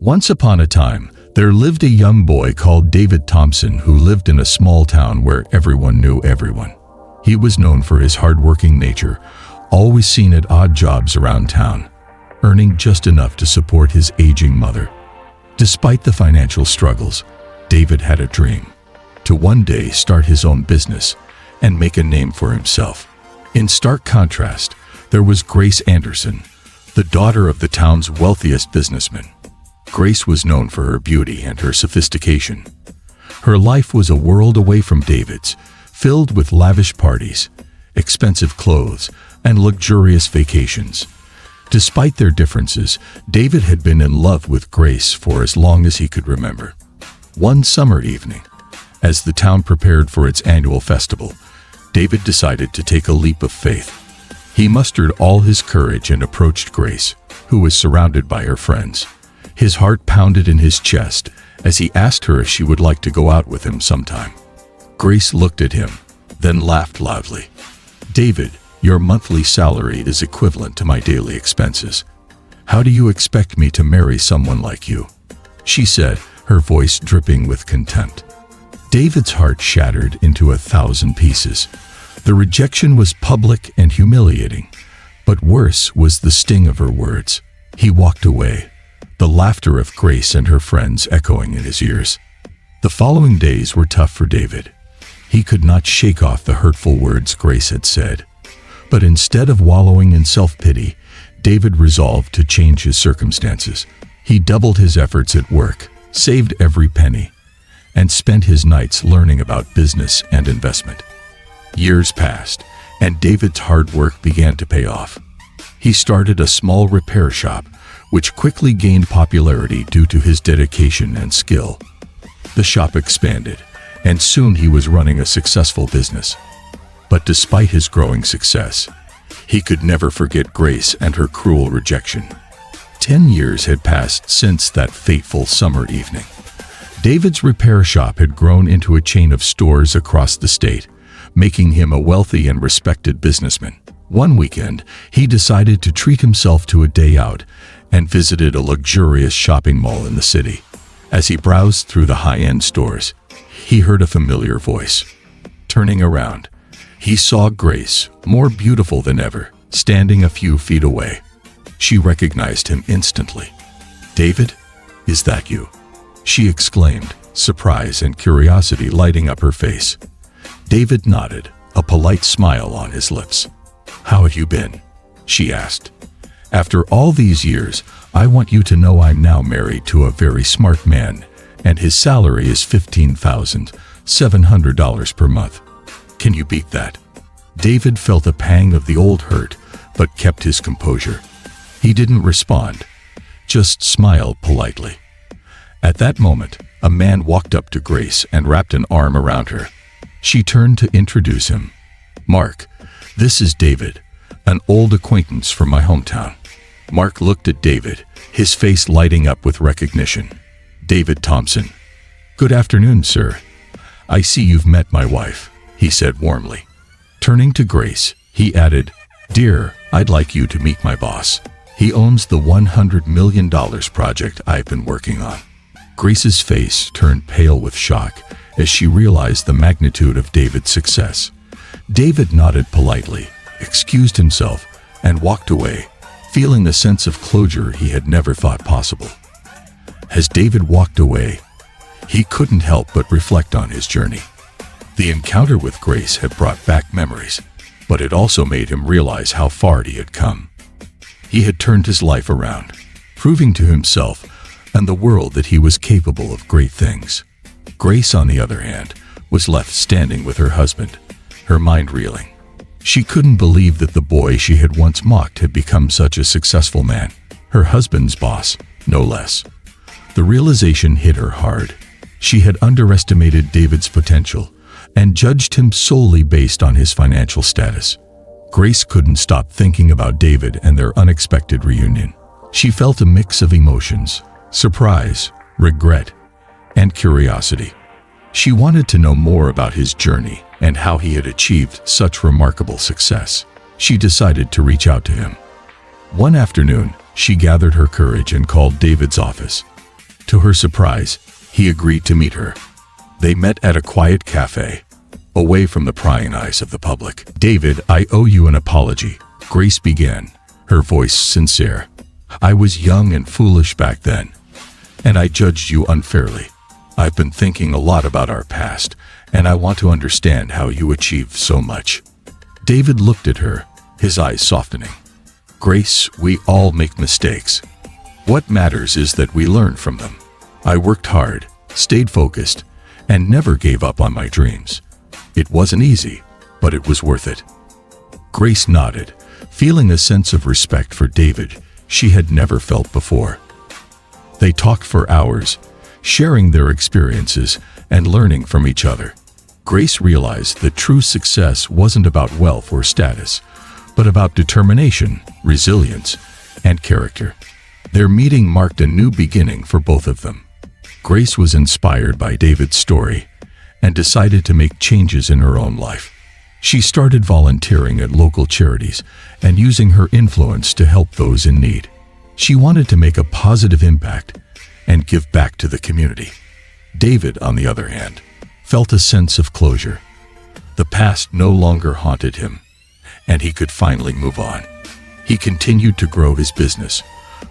Once upon a time, there lived a young boy called David Thompson who lived in a small town where everyone knew everyone. He was known for his hardworking nature, always seen at odd jobs around town, earning just enough to support his aging mother. Despite the financial struggles, David had a dream: to one day start his own business and make a name for himself. In stark contrast, there was Grace Anderson, the daughter of the town's wealthiest businessman. Grace was known for her beauty and her sophistication. Her life was a world away from David's, filled with lavish parties, expensive clothes, and luxurious vacations. Despite their differences, David had been in love with Grace for as long as he could remember. One summer evening, as the town prepared for its annual festival, David decided to take a leap of faith. He mustered all his courage and approached Grace, who was surrounded by her friends. His heart pounded in his chest as he asked her if she would like to go out with him sometime. Grace looked at him, then laughed loudly. "David, your monthly salary is equivalent to my daily expenses. How do you expect me to marry someone like you?" she said, her voice dripping with contempt. David's heart shattered into 1,000 pieces. The rejection was public and humiliating, but worse was the sting of her words. He walked away, the laughter of Grace and her friends echoing in his ears. The following days were tough for David. He could not shake off the hurtful words Grace had said. But instead of wallowing in self-pity, David resolved to change his circumstances. He doubled his efforts at work, saved every penny, and spent his nights learning about business and investment. Years passed, and David's hard work began to pay off. He started a small repair shop, which quickly gained popularity due to his dedication and skill. The shop expanded, and soon he was running a successful business. But despite his growing success, he could never forget Grace and her cruel rejection. 10 years had passed since that fateful summer evening. David's repair shop had grown into a chain of stores across the state, making him a wealthy and respected businessman. One weekend, he decided to treat himself to a day out and visited a luxurious shopping mall in the city. As he browsed through the high-end stores, he heard a familiar voice. Turning around, he saw Grace, more beautiful than ever, standing a few feet away. She recognized him instantly. "David, is that you?" she exclaimed, surprise and curiosity lighting up her face. David nodded, a polite smile on his lips. "How have you been?" she asked. "After all these years, I want you to know I'm now married to a very smart man, and his salary is $15,700 per month. Can you beat that?" David felt a pang of the old hurt, but kept his composure. He didn't respond, just smiled politely. At that moment, a man walked up to Grace and wrapped an arm around her. She turned to introduce him. "Mark, this is David, an old acquaintance from my hometown." Mark looked at David, his face lighting up with recognition. "David Thompson. Good afternoon, sir. I see you've met my wife," he said warmly. Turning to Grace, he added, "Dear, I'd like you to meet my boss. He owns the $100 million project I've been working on." Grace's face turned pale with shock as she realized the magnitude of David's success. David nodded politely, excused himself, and walked away, feeling a sense of closure he had never thought possible. As David walked away, he couldn't help but reflect on his journey. The encounter with Grace had brought back memories, but it also made him realize how far he had come. He had turned his life around, proving to himself and the world that he was capable of great things. Grace, on the other hand, was left standing with her husband, her mind reeling. She couldn't believe that the boy she had once mocked had become such a successful man, her husband's boss, no less. The realization hit her hard. She had underestimated David's potential and judged him solely based on his financial status. Grace couldn't stop thinking about David and their unexpected reunion. She felt a mix of emotions: surprise, regret, and curiosity. She wanted to know more about his journey and how he had achieved such remarkable success. She decided to reach out to him. One afternoon, she gathered her courage and called David's office. To her surprise, he agreed to meet her. They met at a quiet cafe, away from the prying eyes of the public. "David, I owe you an apology," Grace began, her voice sincere. "I was young and foolish back then, and I judged you unfairly. I've been thinking a lot about our past, and I want to understand how you achieved so much." David looked at her, his eyes softening. "Grace, we all make mistakes. What matters is that we learn from them. I worked hard, stayed focused, and never gave up on my dreams. It wasn't easy, but it was worth it." Grace nodded, feeling a sense of respect for David she had never felt before. They talked for hours, sharing their experiences and learning from each other. Grace realized that true success wasn't about wealth or status, but about determination, resilience, and character. Their meeting marked a new beginning for both of them. Grace was inspired by David's story and decided to make changes in her own life. She started volunteering at local charities and using her influence to help those in need. She wanted to make a positive impact and give back to the community. David, on the other hand, felt a sense of closure. The past no longer haunted him, and he could finally move on. He continued to grow his business,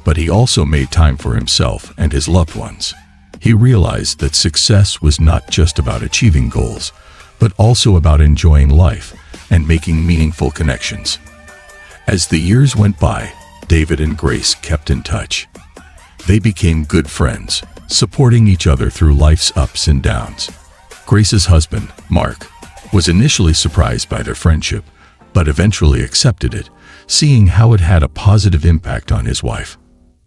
but he also made time for himself and his loved ones. He realized that success was not just about achieving goals, but also about enjoying life and making meaningful connections. As the years went by, David and Grace kept in touch. They became good friends, supporting each other through life's ups and downs. Grace's husband, Mark, was initially surprised by their friendship, but eventually accepted it, seeing how it had a positive impact on his wife.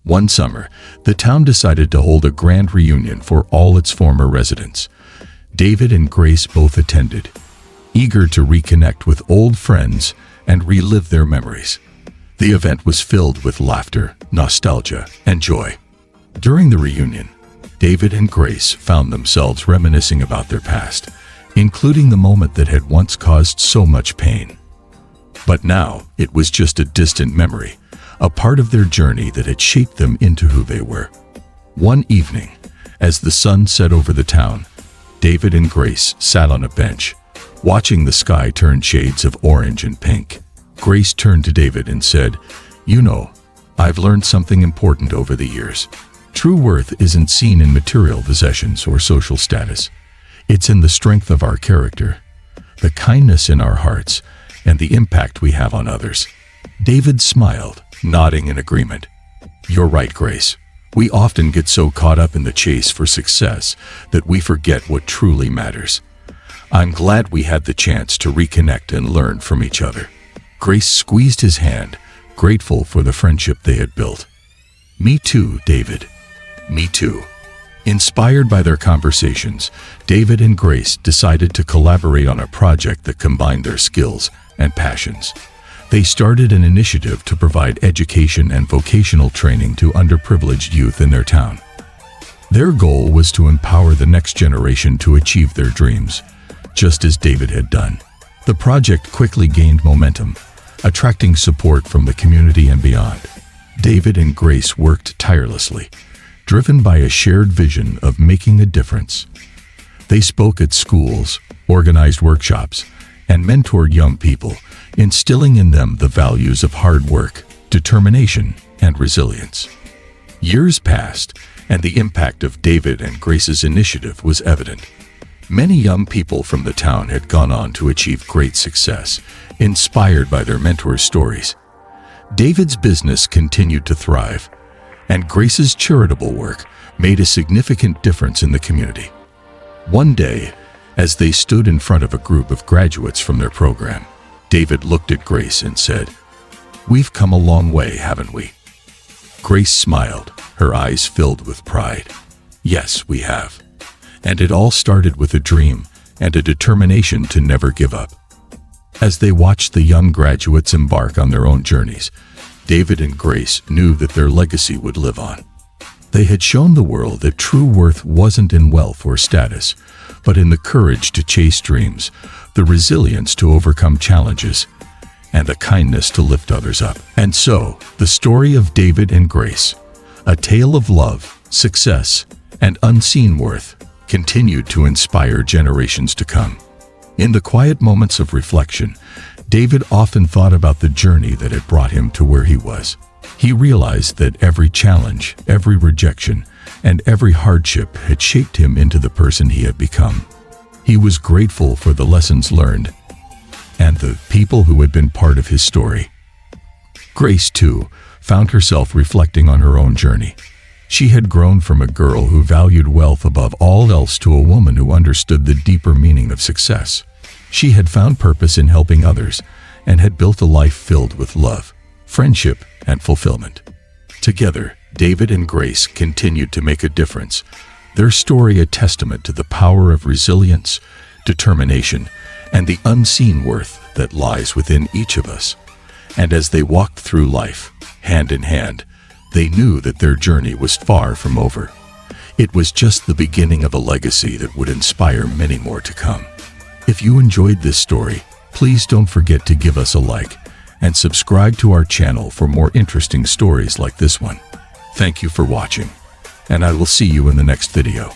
One summer, the town decided to hold a grand reunion for all its former residents. David and Grace both attended, eager to reconnect with old friends and relive their memories. The event was filled with laughter, nostalgia, and joy. During the reunion, David and Grace found themselves reminiscing about their past, including the moment that had once caused so much pain. But now, it was just a distant memory, a part of their journey that had shaped them into who they were. One evening, as the sun set over the town, David and Grace sat on a bench, watching the sky turn shades of orange and pink. Grace turned to David and said, "You know, I've learned something important over the years. True worth isn't seen in material possessions or social status. It's in the strength of our character, the kindness in our hearts, and the impact we have on others." David smiled, nodding in agreement. "You're right, Grace. We often get so caught up in the chase for success that we forget what truly matters. I'm glad we had the chance to reconnect and learn from each other." Grace squeezed his hand, grateful for the friendship they had built. "Me too, David. Me too." Inspired by their conversations, David and Grace decided to collaborate on a project that combined their skills and passions. They started an initiative to provide education and vocational training to underprivileged youth in their town. Their goal was to empower the next generation to achieve their dreams, just as David had done. The project quickly gained momentum, attracting support from the community and beyond. David and Grace worked tirelessly, driven by a shared vision of making a difference. They spoke at schools, organized workshops, and mentored young people, instilling in them the values of hard work, determination, and resilience. Years passed, and the impact of David and Grace's initiative was evident. Many young people from the town had gone on to achieve great success, inspired by their mentors' stories. David's business continued to thrive, and Grace's charitable work made a significant difference in the community. One day, as they stood in front of a group of graduates from their program, David looked at Grace and said, "We've come a long way, haven't we?" Grace smiled, her eyes filled with pride. "Yes, we have. And it all started with a dream and a determination to never give up." As they watched the young graduates embark on their own journeys, David and Grace knew that their legacy would live on. They had shown the world that true worth wasn't in wealth or status, but in the courage to chase dreams, the resilience to overcome challenges, and the kindness to lift others up. And so, the story of David and Grace, a tale of love, success, and unseen worth continued to inspire generations to come. In the quiet moments of reflection, David often thought about the journey that had brought him to where he was. He realized that every challenge, every rejection, and every hardship had shaped him into the person he had become. He was grateful for the lessons learned and the people who had been part of his story. Grace, too, found herself reflecting on her own journey. She had grown from a girl who valued wealth above all else to a woman who understood the deeper meaning of success. She had found purpose in helping others and had built a life filled with love, friendship, and fulfillment. Together, David and Grace continued to make a difference, their story a testament to the power of resilience, determination, and the unseen worth that lies within each of us. And as they walked through life, hand in hand, they knew that their journey was far from over. It was just the beginning of a legacy that would inspire many more to come. If you enjoyed this story, please don't forget to give us a like and subscribe to our channel for more interesting stories like this one. Thank you for watching, and I will see you in the next video.